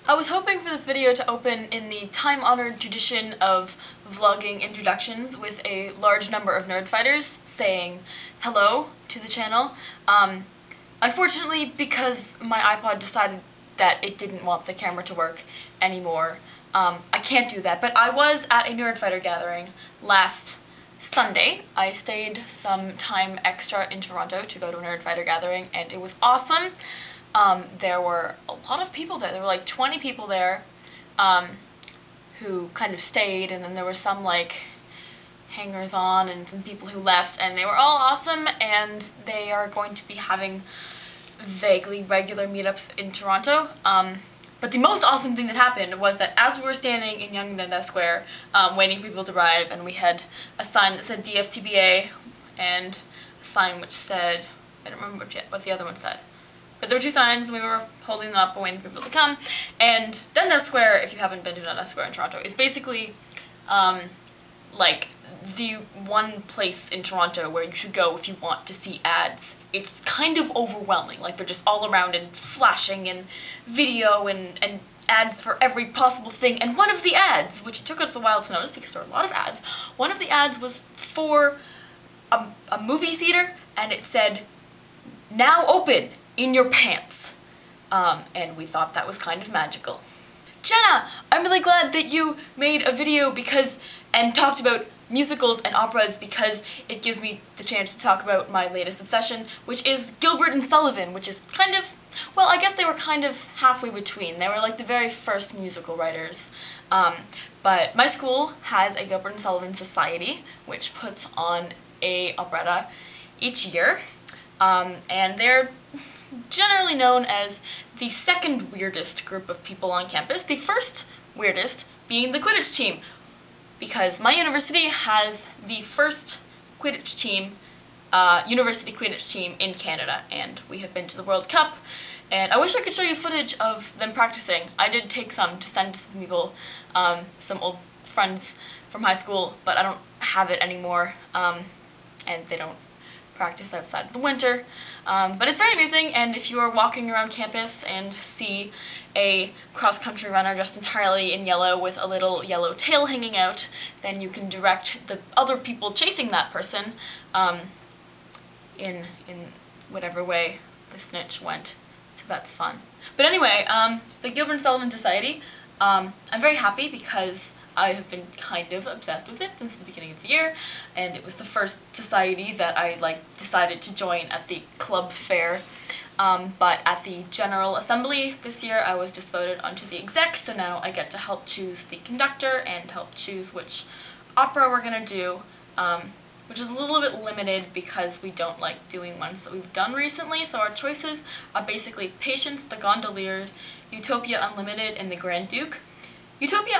I was hoping for this video to open in the time-honored tradition of vlogging introductions with a large number of nerdfighters saying hello to the channel. Unfortunately, because my iPod decided that it didn't want the camera to work anymore, I can't do that. But I was at a nerdfighter gathering last Sunday. I stayed some time extra in Toronto to go to a nerdfighter gathering, and it was awesome. There were a lot of people there. There were like 20 people there who kind of stayed, and then there were some like hangers-on and some people who left, and they were all awesome, and they are going to be having vaguely regular meetups in Toronto. But the most awesome thing that happened was that as we were standing in Yonge and Dundas Square waiting for people to arrive, and we had a sign that said DFTBA and a sign which said, I don't remember what the other one said. But there were two signs, and we were holding them up and waiting for people to come. And Dundas Square, if you haven't been to Dundas Square in Toronto, is basically like the one place in Toronto where you should go if you want to see ads. It's kind of overwhelming. Like, they're just all around and flashing and video and ads for every possible thing. And one of the ads, which it took us a while to notice because there were a lot of ads, one of the ads was for a movie theater, and it said, "Now open in your pants." And we thought that was kind of magical. Jenna, I'm really glad that you made a video and talked about musicals and operas, because it gives me the chance to talk about my latest obsession, which is Gilbert and Sullivan, which is kind of, well, I guess they were kind of halfway between. They were like the very first musical writers. But my school has a Gilbert and Sullivan Society, which puts on a operetta each year. And they're generally known as the second weirdest group of people on campus, the first weirdest being the Quidditch team, because my university has the first Quidditch team, university Quidditch team in Canada, and we have been to the World Cup, and I wish I could show you footage of them practicing. I did take some to send to some people, some old friends from high school, but I don't have it anymore, and they don't practice outside of the winter. But it's very amusing, and if you are walking around campus and see a cross-country runner dressed entirely in yellow with a little yellow tail hanging out, then you can direct the other people chasing that person in whatever way the snitch went. So that's fun. But anyway, the Gilbert and Sullivan Society, I'm very happy because I have been kind of obsessed with it since the beginning of the year, and it was the first society that I decided to join at the club fair. But at the General Assembly this year, I was just voted onto the exec, so now I get to help choose the conductor and help choose which opera we're gonna do, which is a little bit limited because we don't like doing ones that we've done recently, so our choices are basically Patience, the Gondoliers, Utopia Unlimited, and the Grand Duke. Utopia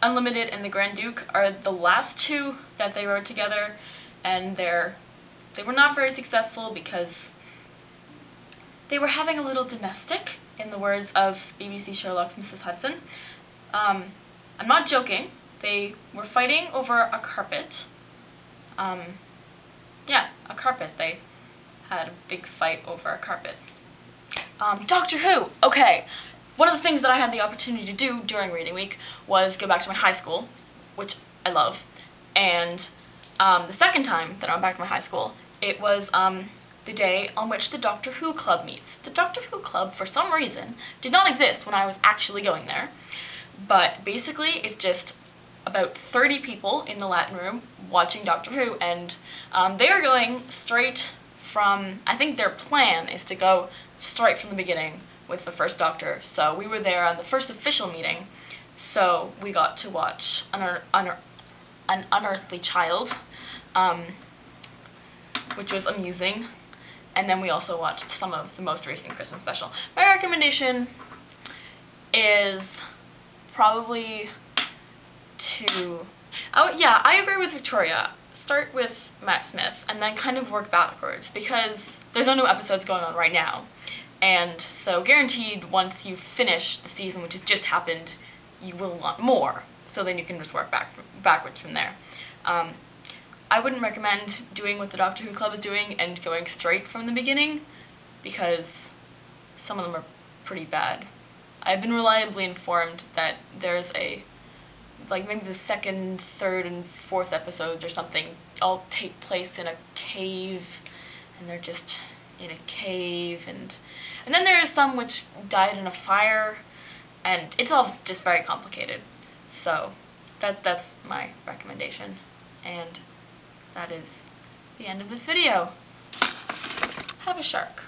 Unlimited and the Grand Duke are the last two that they wrote together, and they were not very successful because they were having a little domestic, in the words of BBC Sherlock's Mrs. Hudson. I'm not joking. They were fighting over a carpet. Yeah, a carpet. They had a big fight over a carpet. Doctor Who! Okay. One of the things that I had the opportunity to do during reading week was go back to my high school, which I love, and the second time that I went back to my high school, it was the day on which the Doctor Who Club meets. The Doctor Who Club, for some reason, did not exist when I was actually going there, but basically it's just about 30 people in the Latin room watching Doctor Who, and they are going straight from, I think their plan is to go straight from the beginning with the first Doctor. So we were there on the first official meeting, so we got to watch An Unearthly Child, which was amusing, and then we also watched some of the most recent Christmas special. My recommendation is probably I agree with Victoria. Start with Matt Smith and then kind of work backwards, because there's no new episodes going on right now. And so guaranteed, once you finish the season, which has just happened, you will want more. So then you can just work backwards from there. I wouldn't recommend doing what the Doctor Who Club is doing and going straight from the beginning, because some of them are pretty bad. I've been reliably informed that there's like maybe the second, third, and fourth episodes or something all take place in a cave, and they're just in a cave, and then there's some which died in a fire, and it's all just very complicated. So that's my recommendation, and that is the end of this video. Have a shark.